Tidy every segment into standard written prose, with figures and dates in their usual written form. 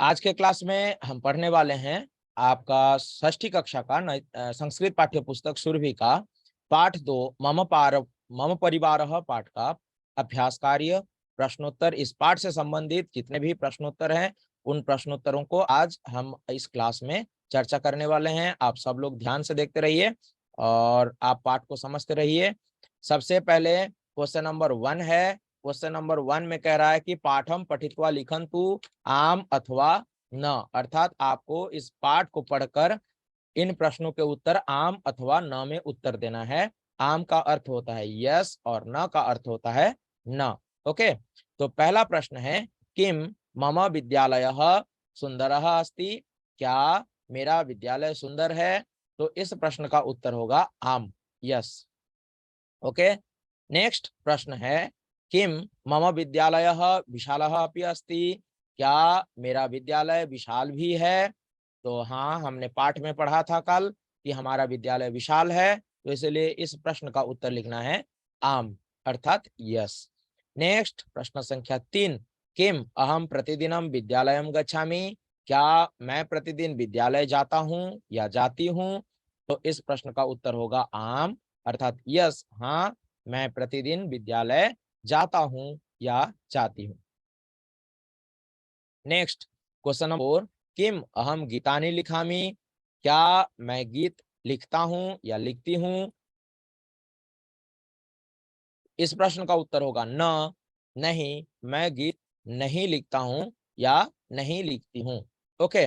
आज के क्लास में हम पढ़ने वाले हैं आपका षष्ठी कक्षा का संस्कृत पाठ्य पुस्तक सुरभि का पाठ 2 मम परिवारः पाठ का अभ्यास कार्य प्रश्नोत्तर। इस पाठ से संबंधित जितने भी प्रश्नोत्तर हैं उन प्रश्नोत्तरों को आज हम इस क्लास में चर्चा करने वाले हैं। आप सब लोग ध्यान से देखते रहिए और आप पाठ को समझते रहिए। सबसे पहले क्वेश्चन नंबर 1 है। क्वेश्चन नंबर 1 में कह रहा है कि पाठम पठित्वा लिखन्तु आम अथवा न, अर्थात आपको इस पाठ को पढ़कर इन प्रश्नों के उत्तर आम अथवा न में उत्तर देना है। आम का अर्थ होता है यस और न का अर्थ होता है न। ओके, तो पहला प्रश्न है किम मम विद्यालयः सुंदरः अस्ति, क्या मेरा विद्यालय सुंदर है? तो इस प्रश्न का उत्तर होगा आम, यस। ओके, नेक्स्ट प्रश्न है किम मम विद्यालयः विशालः अपि अस्ति, क्या मेरा विद्यालय विशाल भी है? तो हाँ, हमने पाठ में पढ़ा था कल कि हमारा विद्यालय विशाल है, तो इसलिए इस प्रश्न का उत्तर लिखना है आम अर्थात यस। नेक्स्ट प्रश्न संख्या 3 किम अहम प्रतिदिनम विद्यालयम गच्छामि, क्या मैं प्रतिदिन विद्यालय जाता हूँ या जाती हूँ? तो इस प्रश्न का उत्तर होगा आम अर्थात यस, हाँ मैं प्रतिदिन विद्यालय जाता हूँ या जाती हूँ। नेक्स्ट क्वेश्चन नंबर 4 किम अहम गीतानि लिखामि, क्या मैं गीत लिखता हूँ या लिखती हूँ? इस प्रश्न का उत्तर होगा न, नहीं मैं गीत नहीं लिखता हूँ या नहीं लिखती हूँ। ओके,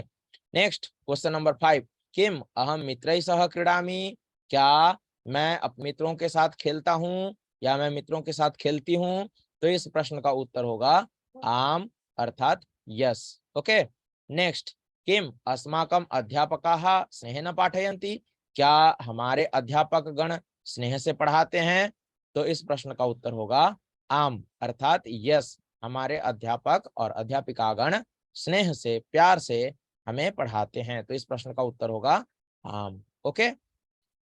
नेक्स्ट क्वेश्चन नंबर 5 किम अहम मित्रैः सह क्रीडामि, क्या मैं अपने मित्रों के साथ खेलता हूँ या मैं मित्रों के साथ खेलती हूँ? तो इस प्रश्न का उत्तर होगा आम अर्थात यस। ओके, नेक्स्ट किम अस्माकम अध्यापकाः स्नेहेन पाठयन्ति, क्या हमारे अध्यापक गण स्नेह से पढ़ाते हैं? तो इस प्रश्न का उत्तर होगा आम अर्थात यस, हमारे अध्यापक और अध्यापिकागण स्नेह से प्यार से हमें पढ़ाते हैं। तो इस प्रश्न का उत्तर होगा आम। ओके,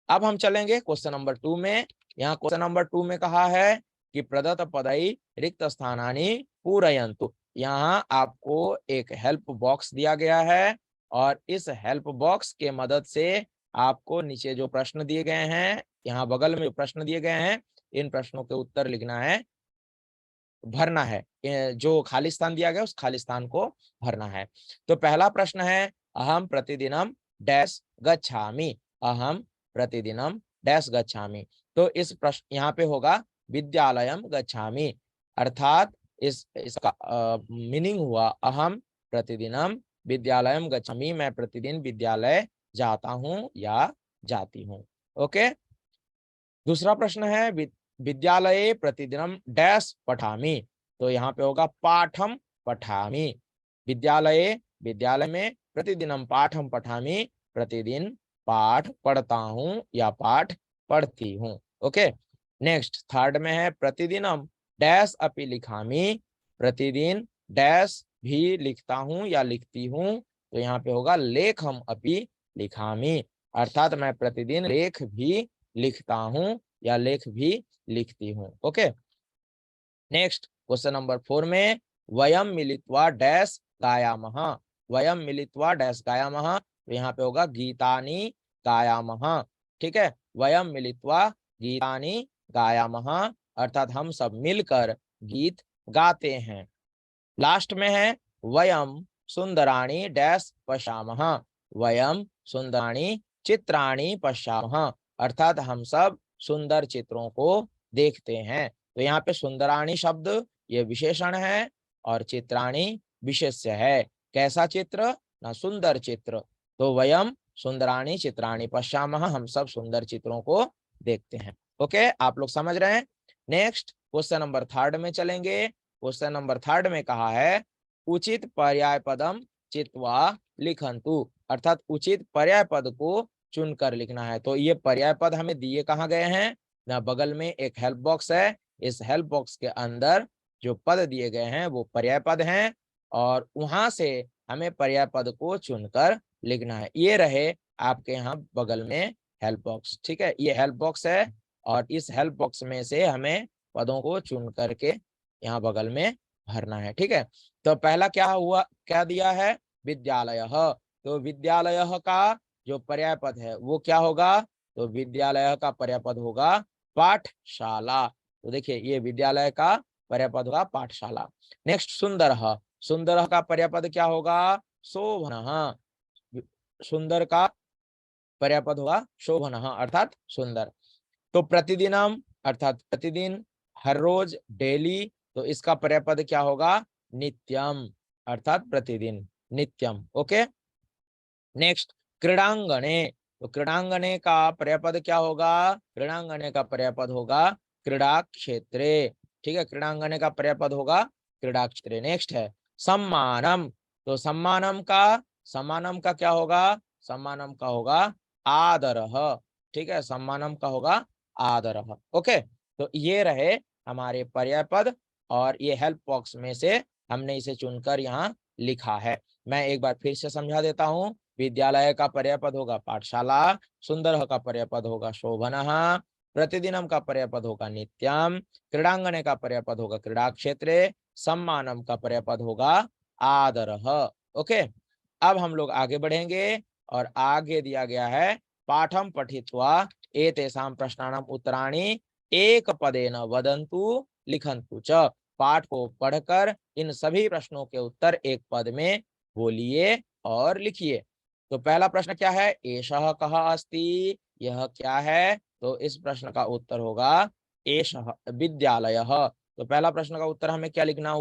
अब हम चलेंगे क्वेश्चन नंबर 2 में। यहाँ क्वेश्चन नंबर 2 में कहा है कि प्रदत्त पदै रिक्त स्थानानि पूरयन्तु। यहाँ आपको एक हेल्प बॉक्स दिया गया है और इस हेल्प बॉक्स के मदद से आपको नीचे जो प्रश्न दिए गए हैं, यहाँ बगल में जो प्रश्न दिए गए हैं, इन प्रश्नों के उत्तर लिखना है, भरना है। जो खाली स्थान दिया गया उस खाली स्थान को भरना है। तो पहला प्रश्न है अहम प्रतिदिनम डैश गच्छामि, अहम प्रतिदिनम डैश गच्छामि। तो इस प्रश्न यहाँ पे होगा विद्यालयम गच्छामि, अर्थात इसका मीनिंग हुआ अहम प्रतिदिनम विद्यालयम गच्छामि, मैं प्रतिदिन विद्यालय जाता हूँ या जाती हूँ। ओके, दूसरा प्रश्न है विद्यालये प्रतिदिनम डैश पठामि, तो यहाँ पे होगा पाठम पठामि। विद्यालये विद्यालय में प्रतिदिनम पाठम पठामि, प्रतिदिन पाठ पढ़ता हूँ या पाठ पढ़ती हूँ। ओके, नेक्स्ट थर्ड में है प्रतिदिनम डैश अपि लिखामि, प्रतिदिन डैश भी लिखता हूँ या लिखती हूँ। तो यहाँ पे होगा लेखम अपि लिखामि, अर्थात मैं प्रतिदिन लेख भी लिखता हूँ या लेख भी लिखती हूँ। ओके, नेक्स्ट क्वेश्चन नंबर 4 में वयम मिलित्वा डैश गायामः, वयम मिलित्वा डैश गायामः, तो यहाँ पे होगा गीतानि गायामः। ठीक है, वयम मिलित्वा गीतानि गायामः, अर्थात हम सब मिलकर गीत गाते हैं। लास्ट में है वयम सुंदराणि डैश पश्यामः, वयम सुंदराणि चित्राणि पश्यामः, अर्थात हम सब सुंदर चित्रों को देखते हैं। तो यहाँ पे सुंदराणि शब्द ये विशेषण है और चित्राणि विशेष्य है। कैसा चित्र? ना सुंदर चित्र। तो वयम सुंदराणि चित्राणि पश्यामः, हम सब सुंदर चित्रों को देखते हैं। ओके, आप लोग समझ रहे हैं। नेक्स्ट क्वेश्चन नंबर 3 में चलेंगे। क्वेश्चन नंबर 3 में कहा है उचित पर्याय पदम चित्वा लिखन्तु, अर्थात उचित पर्याय पद को चुनकर लिखना है। तो ये पर्याय पद हमें दिए कहाँ गए हैं ना, बगल में एक हेल्प बॉक्स है, इस हेल्प बॉक्स के अंदर जो पद दिए गए हैं वो पर्याय पद हैं और वहां से हमें पर्याय पद को चुनकर लिखना है। ये रहे आपके यहाँ बगल में हेल्प बॉक्स। ठीक है, ये हेल्प बॉक्स है और इस हेल्प बॉक्स में से हमें पदों को चुन करके यहाँ बगल में भरना है। ठीक है, तो पहला क्या हुआ, क्या दिया है विद्यालयः। तो विद्यालयः का जो पर्याय पद है वो क्या होगा? तो विद्यालय का पर्याय पद होगा पाठशाला। तो देखिए ये विद्यालय का पर्याय पद होगा पाठशाला। नेक्स्ट सुंदरः। सुंदरः का पर्याय पद क्या होगा? शोभनः। सुंदर का पर्याय पद होगा शोभनः अर्थात सुंदर। तो प्रतिदिनम अर्थात प्रतिदिन, हर रोज, डेली, तो इसका पर्याय पद क्या होगा? नित्यम अर्थात प्रतिदिन, नित्यम। ओके। नेक्स्ट क्रीड़ांगणे। तो क्रीड़ांगणे का पर्याय पद क्या होगा? क्रीड़ांगणे का पर्याय पद होगा क्रीड़ा क्षेत्रे। ठीक है, क्रीड़ांगणे का पर्याय पद होगा क्रीड़ा क्षेत्रे। नेक्स्ट है सम्मानम। तो सम्मानम का क्या होगा? सम्मानम का होगा आदरः। ठीक है, सम्मानम का होगा आदरः। ओके, तो ये रहे हमारे पर्याय पद और ये हेल्प बॉक्स में से हमने इसे चुनकर यहाँ लिखा है। मैं एक बार फिर से समझा देता हूँ। विद्यालय का पर्याय पद होगा पाठशाला, सुंदर का पर्याय पद होगा शोभनः, प्रतिदिनम का पर्याय पद होगा नित्यम, क्रीड़ांगने का पर्याय पद होगा क्रीड़ा क्षेत्रे, सम्मानम का पर्याय पद होगा आदरः। ओके, अब हम लोग आगे बढ़ेंगे और आगे दिया गया है पाठम पठित्वा एतेषां प्रश्नानां उत्तराणि एक पदेन वदन्तु लिखन्तु च। पाठ को पढ़कर इन सभी प्रश्नों के उत्तर एक पद में बोलिए और लिखिए। तो पहला प्रश्न क्या है? एषः कः अस्ति? यह क्या है? तो इस प्रश्न का उत्तर होगा एषः विद्यालयः। तो पहला प्रश्न का उत्तर हमें क्या लिखना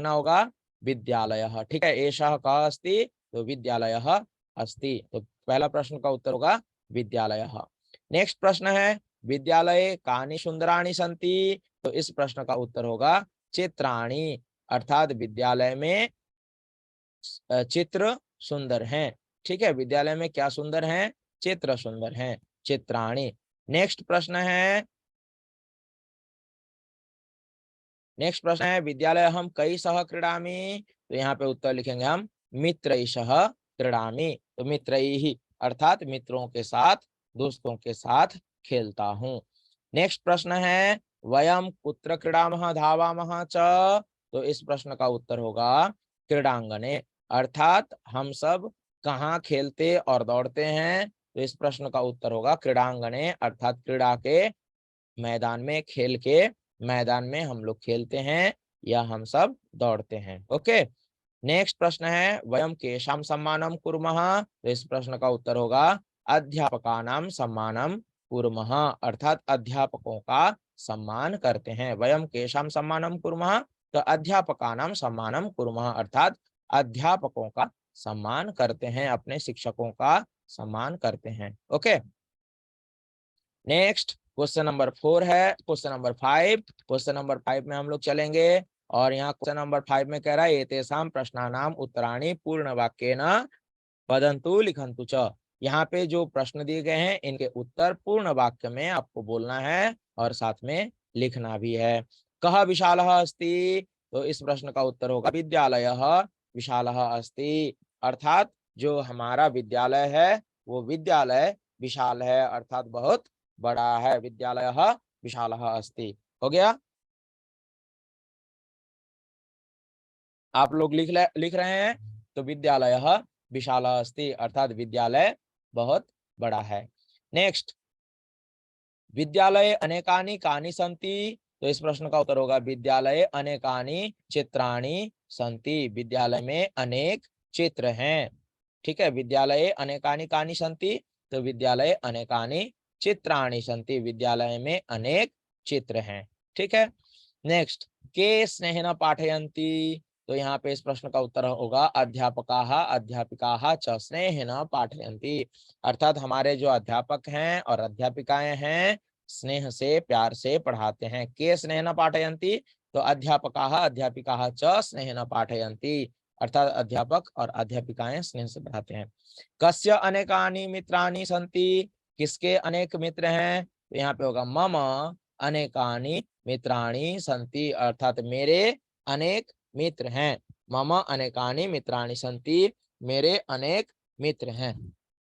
होगा? विद्यालयः। ठीक है, एषः कः अस्ति? तो विद्यालयः अस्ति। तो पहला प्रश्न का उत्तर होगा विद्यालयः। नेक्स्ट प्रश्न है विद्यालये कानि सुंदराणि सन्ति? तो इस प्रश्न का उत्तर होगा चित्राणि, अर्थात विद्यालय में चित्र सुंदर हैं। ठीक है, विद्यालय में क्या सुंदर हैं? चित्र सुंदर हैं, चित्राणि। नेक्स्ट प्रश्न है विद्यालय हम कई सह क्रीडामि? तो यहाँ पे उत्तर लिखेंगे हम मित्रैषः क्रीडामि। तो मित्रैहि अर्थात मित्रों के साथ, दोस्तों के साथ खेलता हूँ। नेक्स्ट प्रश्न है वयम कुत्र क्रीडामः धावामः च? तो इस प्रश्न का उत्तर होगा क्रीडांगने, अर्थात हम सब कहाँ खेलते और दौड़ते हैं? तो इस प्रश्न का उत्तर होगा क्रीडांगने, अर्थात क्रीड़ा के मैदान में, खेल के मैदान में हम लोग खेलते हैं या हम सब दौड़ते हैं। ओके, नेक्स्ट प्रश्न है वयम केषां सम्मानम कुर्मः? तो इस प्रश्न का उत्तर होगा अध्यापकानां सम्मानम कुर्मः, अर्थात अध्यापकों का सम्मान करते हैं। वयम केषां सम्मानम कुर्मः? तो अध्यापकानां सम्मानम कुर्मः, अर्थात अध्यापकों का सम्मान करते हैं, अपने शिक्षकों का सम्मान करते हैं। ओके, नेक्स्ट क्वेश्चन नंबर 4 है क्वेश्चन नंबर 5। क्वेश्चन नंबर 5 में हम लोग चलेंगे और यहाँ क्वेश्चन नंबर 5 में कह रहा है एतेषां प्रश्नानां उत्तराणि पूर्ण वाक्येन वदन्तु लिखन्तु च। यहाँ पे जो प्रश्न दिए गए हैं इनके उत्तर पूर्ण वाक्य में आपको बोलना है और साथ में लिखना भी है। कः विशालः अस्ति? तो इस प्रश्न का उत्तर होगा विद्यालयः विशालः अस्ति, अर्थात जो हमारा विद्यालय है वो विद्यालय विशाल है, अर्थात बहुत बड़ा है। विद्यालयः विशालः अस्ति। हो गया? आप लोग लिख रहे हैं? तो विद्यालयः विशालः अस्ति, अर्थात विद्यालय बहुत बड़ा है। नेक्स्ट विद्यालये अनेकानि कानि सन्ति? तो इस प्रश्न का उत्तर होगा विद्यालये अनेकानि चित्राणि सन्ति, विद्यालय में अनेक चित्र हैं। ठीक है, विद्यालये अनेकानि कानि सन्ति? तो विद्यालये अनेकानि चित्राणि सन्ति, विद्यालय में अनेक चित्र हैं। ठीक है, नेक्स्ट के स्नेहेन पाठयन्ति? तो यहाँ पे इस प्रश्न का उत्तर होगा अध्यापकाः अध्यापिकाः च स्नेहेन पाठयन्ति, अर्थात हमारे जो अध्यापक हैं और अध्यापिकाएं हैं स्नेह से, प्यार से पढ़ाते हैं। के स्नेहेन पाठयन्ति? तो अध्यापकाः अध्यापिकाः च स्नेहेन पाठयन्ति, अर्थात अध्यापक और अध्यापिकाएं स्नेह से पढ़ाते हैं। कस्य अनेकानि मित्राणि सन्ति? किसके अनेक मित्र हैं? तो यहाँ पे होगा मम अनेकानि मित्राणि सन्ति, अर्थात मेरे अनेक मित्र हैं। मम अनेकानि मित्राणि सन्ति, मेरे अनेक मित्र हैं।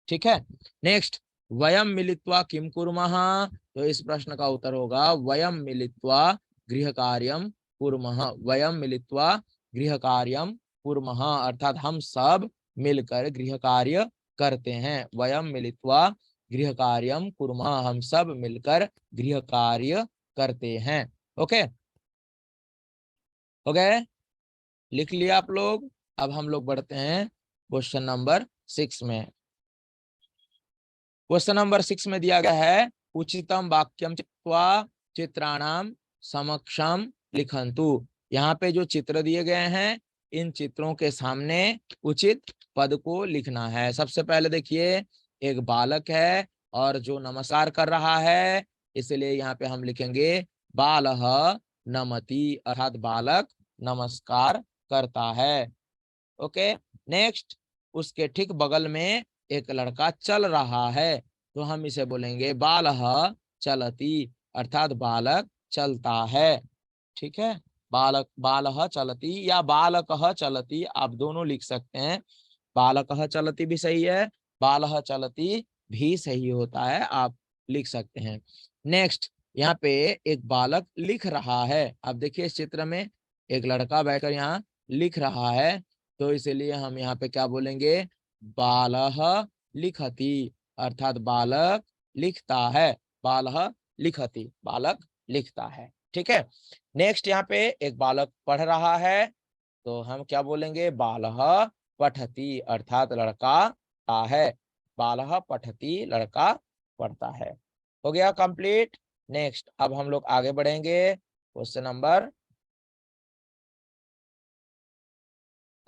ठीक है, नेक्स्ट वयम मिलित्वा किम कुर्मः? तो इस प्रश्न का उत्तर होगा वयम मिलित्वा गृह कार्यम कुर्मः। वयम मिलित्वा गृह कार्यम कुर्मः, अर्थात हम सब मिलकर गृह कार्य करते हैं। वयम मिलित्वा गृह कार्यम कुर्मः, हम सब मिलकर गृह कार्य करते हैं। ओके, हो गए, लिख लिया आप लोग। अब हम लोग बढ़ते हैं क्वेश्चन नंबर 6 में। क्वेश्चन नंबर 6 में दिया गया है उचितम वाक्यम चित्वा चित्राणाम समक्षम लिखन्तु। यहाँ पे जो चित्र दिए गए हैं, इन चित्रों के सामने उचित पद को लिखना है। सबसे पहले देखिए, एक बालक है और जो नमस्कार कर रहा है, इसलिए यहाँ पे हम लिखेंगे बालः नमति, अर्थात बालक नमस्कार करता है। ओके, नेक्स्ट, उसके ठीक बगल में एक लड़का चल रहा है, तो हम इसे बोलेंगे बालः चलति, अर्थात बालक चलता है। ठीक है, बालक बालः चलति या बालकः चलति, आप दोनों लिख सकते हैं। बालकः चलति भी सही है, बालः चलति भी सही होता है, आप लिख सकते हैं। नेक्स्ट, यहाँ पे एक बालक लिख रहा है। अब देखिए इस चित्र में एक लड़का बैठकर यहाँ लिख रहा है, तो इसलिए हम यहाँ पे क्या बोलेंगे, बालः लिखति, अर्थात बालक लिखता है। बालः लिखति, बालक लिखता है। ठीक है, नेक्स्ट, यहाँ पे एक बालक पढ़ रहा है, तो हम क्या बोलेंगे, बालः पठति, अर्थात लड़का पढ़ता है। बालः पठति, लड़का पढ़ता है। हो गया कंप्लीट। नेक्स्ट, अब हम लोग आगे बढ़ेंगे क्वेश्चन नंबर।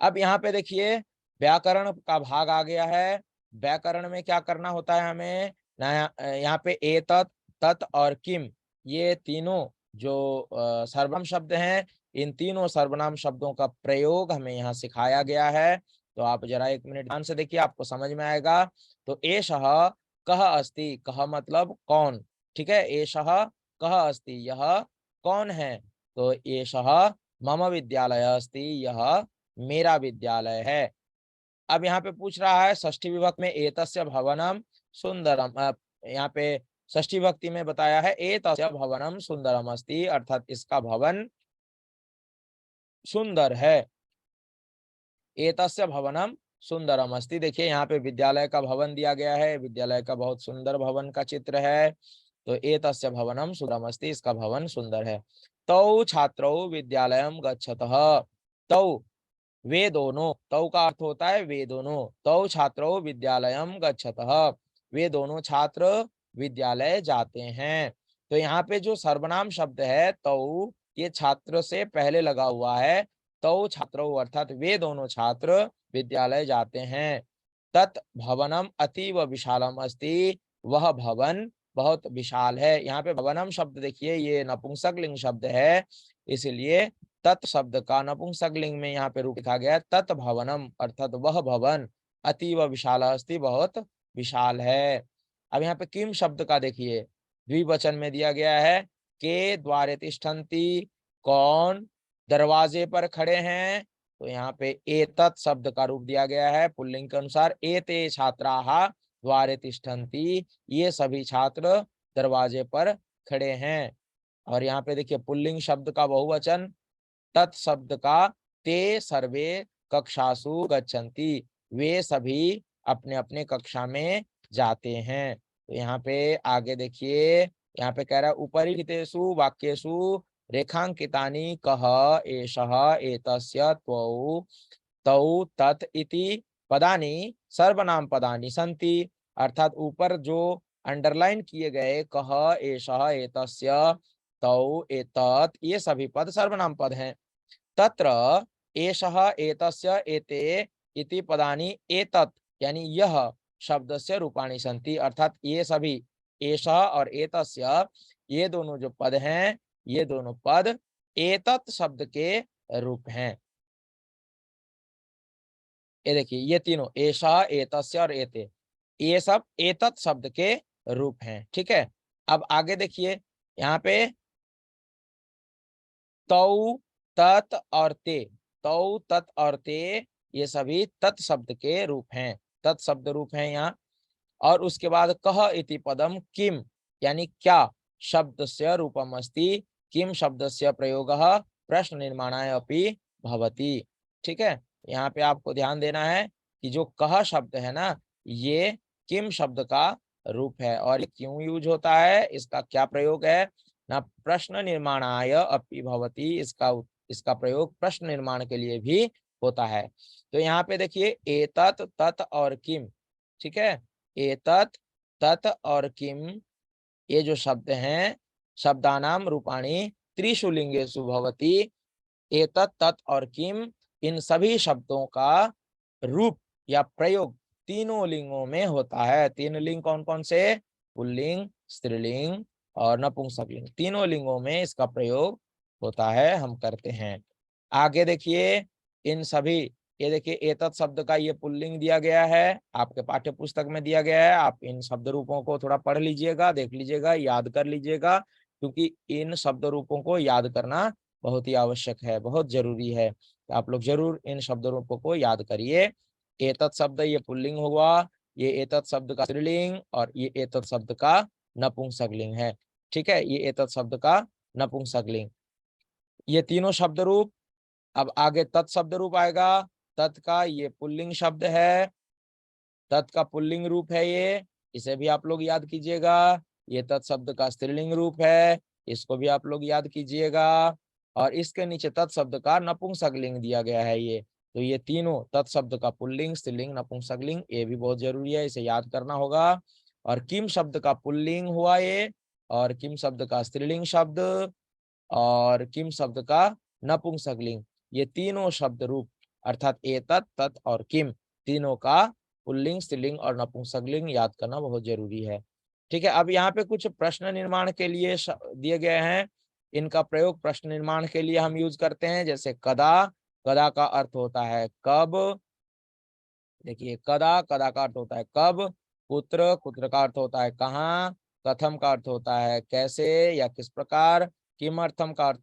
अब यहाँ पे देखिए व्याकरण का भाग आ गया है। व्याकरण में क्या करना होता है हमें, यहाँ पे एतत्, तत् और किम, ये तीनों जो सर्वनाम शब्द हैं, इन तीनों सर्वनाम शब्दों का प्रयोग हमें यहाँ सिखाया गया है। तो आप जरा 1 मिनट ध्यान से देखिए, आपको समझ में आएगा। तो एषः कः अस्ति, कः मतलब कौन, ठीक है, एषः कः अस्ति, यह कौन है। तो एषः मम विद्यालयः अस्ति, यह मेरा विद्यालय है। अब यहाँ पे पूछ रहा है षष्ठी विभक्ति में एतस्य भवनम सुंदरम, यहाँ पे षष्ठी विभक्ति में बताया है एतस्य भवनम सुंदरम अस्ति, अर्थात इसका भवन सुंदर है। एतस्य भवनम सुंदरम अस्ति, देखिए यहाँ पे विद्यालय का भवन दिया गया है, विद्यालय का बहुत सुंदर भवन का चित्र है। तो एतस्य भवनम सुंदरम अस्ति, इसका भवन सुंदर है। तौ छात्रौ विद्यालयम गच्छतः, तौ वे दोनों, तौ का अर्थ होता है वे दोनों। तौ छात्रों विद्यालयम गच्छतः, वे दोनों छात्र विद्यालय जाते हैं। तो यहाँ पे जो सर्वनाम शब्द है तौ, ये छात्र से पहले लगा हुआ है। तौ छात्रों अर्थात वे दोनों छात्र विद्यालय जाते हैं। तत् भवनम अतीव विशालम अस्ति, वह भवन बहुत विशाल है। यहाँ पे भवनम शब्द देखिए, ये नपुंसकलिंग शब्द है, इसलिए तत् शब्द का नपुंसकलिंग में यहाँ पे रूप लिखा गया है तत् भवनम, अर्थात वह भवन अतीव विशाल अस्ति, बहुत विशाल है। अब यहाँ पे किम शब्द का देखिए, द्विवचन में दिया गया है, के द्वारे तिष्ठन्ति, कौन दरवाजे पर खड़े हैं। तो यहाँ पे एतत् शब्द का रूप दिया गया है पुल्लिंग के अनुसार, एते छात्राः द्वारे तिष्ठन्ति, ये सभी छात्र दरवाजे पर खड़े हैं। और यहाँ पे देखिए पुल्लिंग शब्द का बहुवचन, तत् शब्द का ते सर्वे कक्षासु गच्छन्ति, वे सभी अपने अपने कक्षा में जाते हैं। तो यहाँ पे आगे देखिए, यहाँ पे कह रहा है उपरिहितेषु वाक्येषु रेखांकितानि कः एषः एतस्य त्वौ तौ तत् इति पदानि सर्वनाम पदानि सन्ति, अर्थात ऊपर जो अंडरलाइन किए गए कः एषः एतस्य तौ एतत्, ये सभी पद सर्वनाम पद हैं। तत्र एषः एतस्य एते इति पदानि एतत् यानी यह शब्दस्य रूपाणि सन्ति, अर्थात ये सभी एषः और एतस्य, ये दोनों जो पद हैं, ये दोनों पद एतत् शब्द के रूप हैं। ये देखिए ये तीनों एषः एतस्य और एते, ये सब एतत् शब्द के रूप हैं। ठीक है, अब आगे देखिए यहाँ पे तौ तत् और ते, तौ तत् और ते, ये सभी तत् शब्द के रूप हैं, तत् शब्द रूप हैं यहाँ। और उसके बाद कह इति पदम किम यानी क्या शब्दस्य रूपम अस्ति, किम शब्दस्य प्रयोगः प्रश्न निर्माणाय अपि भवति। ठीक है, यहाँ पे आपको ध्यान देना है कि जो कह शब्द है ना, ये किम शब्द का रूप है। और ये क्यों यूज होता है, इसका क्या प्रयोग है ना, प्रश्न निर्माणाय अपि भवति, इसका प्रयोग प्रश्न निर्माण के लिए भी होता है। तो यहाँ पे देखिए एतत् तत् और किम, ठीक है, एतत् तत् और किम, ये जो शब्द हैं, शब्दानाम रूपाणी त्रिषु लिंगेषु भवति। एतत् तत् और किम, इन सभी शब्दों का रूप या प्रयोग तीनों लिंगों में होता है। तीन लिंग कौन कौन से, पुल्लिंग, स्त्रीलिंग और नपुंसकलिंग, तीनों लिंगों में इसका प्रयोग होता है, हम करते हैं। आगे देखिए इन सभी, ये देखिए एतत् शब्द का ये पुल्लिंग दिया गया है, आपके पाठ्य पुस्तक में दिया गया है। आप इन शब्द रूपों को थोड़ा पढ़ लीजिएगा, देख लीजिएगा, याद कर लीजिएगा, क्योंकि इन शब्द रूपों को याद करना बहुत ही आवश्यक है, बहुत जरूरी है। आप लोग जरूर इन शब्द रूपों को याद करिए। एतत् शब्द ये पुल्लिंग हुआ, ये एतत् शब्द का स्त्रीलिंग और ये एतत् शब्द का नपुंसकलिंग है। ठीक है, ये एतत् शब्द का नपुंसकलिंग, ये तीनों शब्द रूप। अब आगे तत् शब्द रूप आएगा। तत् का ये पुल्लिंग शब्द है, तत् का पुल्लिंग रूप है ये, इसे भी आप लोग याद कीजिएगा। ये तत् शब्द का स्त्रीलिंग रूप है, इसको भी आप लोग याद कीजिएगा। और इसके नीचे तत् शब्द का नपुंसकलिंग दिया गया है ये, तो ये तीनों तत् शब्द का पुल्लिंग, स्त्रीलिंग, नपुंसकलिंग, ये भी बहुत जरूरी है, इसे याद करना होगा। और किम शब्द का पुल्लिंग हुआ ये, और किम शब्द का स्त्रीलिंग शब्द, और किम शब्द का नपुंसकलिंग, ये तीनों शब्द रूप अर्थात एतत् तत् और किम, तीनों का पुल्लिंग, स्त्रीलिंग और नपुंसकलिंग याद करना बहुत जरूरी है। ठीक है, अब यहाँ पे कुछ प्रश्न निर्माण के लिए दिए गए हैं, इनका प्रयोग प्रश्न निर्माण के लिए हम यूज करते हैं। जैसे कदा, कदा का अर्थ होता है कब, देखिए कदा, कदा का अर्थ होता है कब। कुत्र, कुत्र का अर्थ होता है कहाँ। कथम का अर्थ होता है कैसे या किस प्रकार। किमर्थम का अर्थ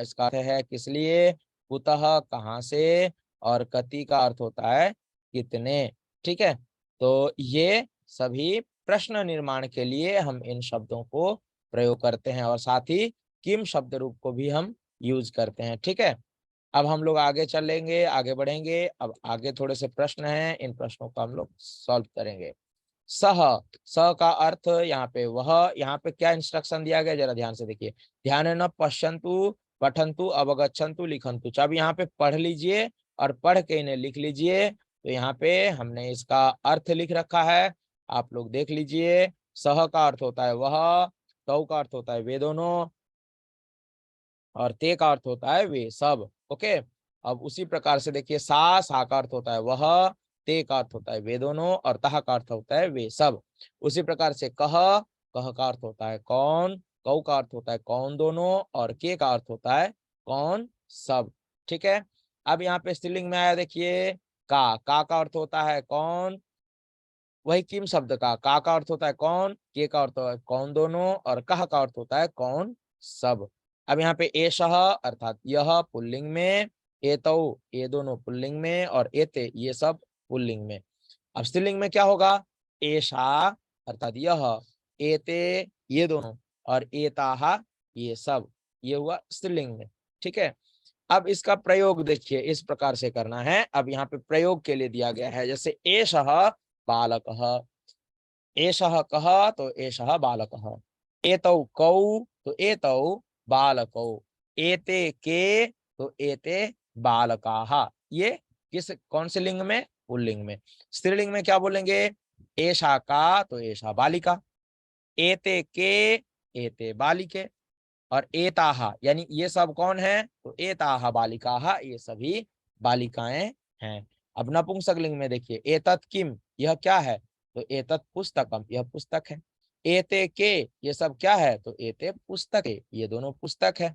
इसका अर्थ है किस लिए। कुतः कहाँ से, और कति का अर्थ होता है कितने। ठीक है, तो ये सभी प्रश्न निर्माण के लिए हम इन शब्दों को प्रयोग करते हैं, और साथ ही किम शब्द रूप को भी हम यूज करते हैं। ठीक है, अब हम लोग आगे चलेंगे, आगे बढ़ेंगे। अब आगे थोड़े से प्रश्न हैं, इन प्रश्नों को हम लोग सॉल्व करेंगे। सह, स का अर्थ यहाँ पे वह, यहाँ पे क्या इंस्ट्रक्शन दिया गया जरा ध्यान से देखिए। ध्यान न पश्यंतु पठंतु अवगच्छन्तु लिखंतु, अब यहाँ पे पढ़ लीजिए और पढ़ के इन्हें लिख लीजिए। तो यहाँ पे हमने इसका अर्थ लिख रखा है, आप लोग देख लीजिए। सह का अर्थ होता है वह, तौ का अर्थ होता है वे दोनों, और ते का अर्थ होता है वे सब। ओके, अब उसी प्रकार से देखिए सा का अर्थ होता है वह, ते का अर्थ होता है वे दोनों, और तह का अर्थ होता है वे सब। उसी प्रकार से कह, कह का अर्थ होता है कौन, कौ का अर्थ होता है कौन दोनों, और के का अर्थ होता है कौन सब। ठीक है, अब यहाँ पे स्त्रीलिंग में आया देखिए का अर्थ होता है कौन, वही किम शब्द का अर्थ होता है कौन, के का अर्थ होता है कौन दोनों, और कह का अर्थ होता है कौन सब। अब यहाँ पे एषः अर्थात यह पुल्लिंग में, एतौ ये दोनों पुल्लिंग में, और एते ये सब पुल्लिंग में। अब स्त्रीलिंग में क्या होगा, एषा अर्थात यह, एते ये दोनों, और एताः ये सब, ये हुआ स्त्रीलिंग में। ठीक है, अब इसका प्रयोग देखिए इस प्रकार से करना है। अब यहाँ पे प्रयोग के लिए दिया गया है, जैसे एषः बालकः, एषः कः तो एषः बालकः, एतौ कौ तो एतौ बालकौ, एते के तो एते बालकाः। ये किस कौन से लिंग में, पुल्लिंग में। स्त्रीलिंग में क्या बोलेंगे, एषा का तो एषा बालिका, एते के एते बालिके, और एताः यानी ये सब कौन है, तो एताः बालिकाः, ये सभी बालिकाएं हैं। अब नपुंसकलिंग में देखिए एतत् किम, यह क्या है, तो एतत् पुस्तकम, यह पुस्तक है। एते के, ये सब क्या है, तो एते पुस्तके, ये दोनों पुस्तक है।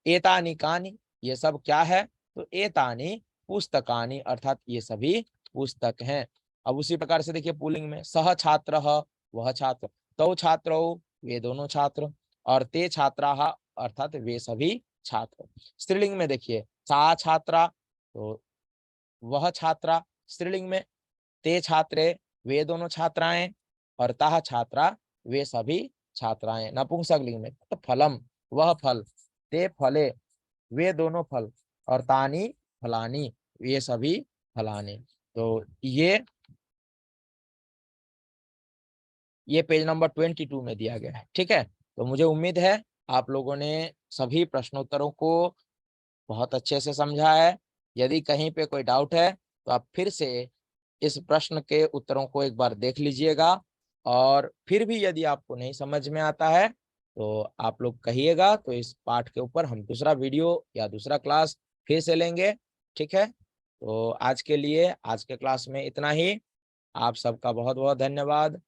एतानि कानि, ये सब क्या है, तो एतानि पुस्तकानि, अर्थात ये सभी पुस्तक हैं। अब उसी प्रकार से देखिए पुल्लिंग में सह छात्रः, वह छात्र, तौ छात्रौ वे दोनों छात्र, और ते छात्राः अर्थात वे सभी छात्र। स्त्रीलिंग में देखिए सा छात्रा तो वह छात्रा स्त्रीलिंग में, ते छात्रे वे दोनों छात्राएं, और ताः छात्रा वे सभी छात्राएं। नपुंसकलिंग में तो फलम वह फल, ते फले वे दोनों फल, और तानी फलानी ये सभी फलाने। तो ये पेज नंबर 22 में दिया गया है। ठीक है, तो मुझे उम्मीद है आप लोगों ने सभी प्रश्नोत्तरों को बहुत अच्छे से समझा है। यदि कहीं पे कोई डाउट है तो आप फिर से इस प्रश्न के उत्तरों को एक बार देख लीजिएगा, और फिर भी यदि आपको नहीं समझ में आता है तो आप लोग कहिएगा, तो इस पाठ के ऊपर हम दूसरा वीडियो या दूसरा क्लास फिर से लेंगे। ठीक है, तो आज के लिए आज के क्लास में इतना ही। आप सबका बहुत बहुत धन्यवाद।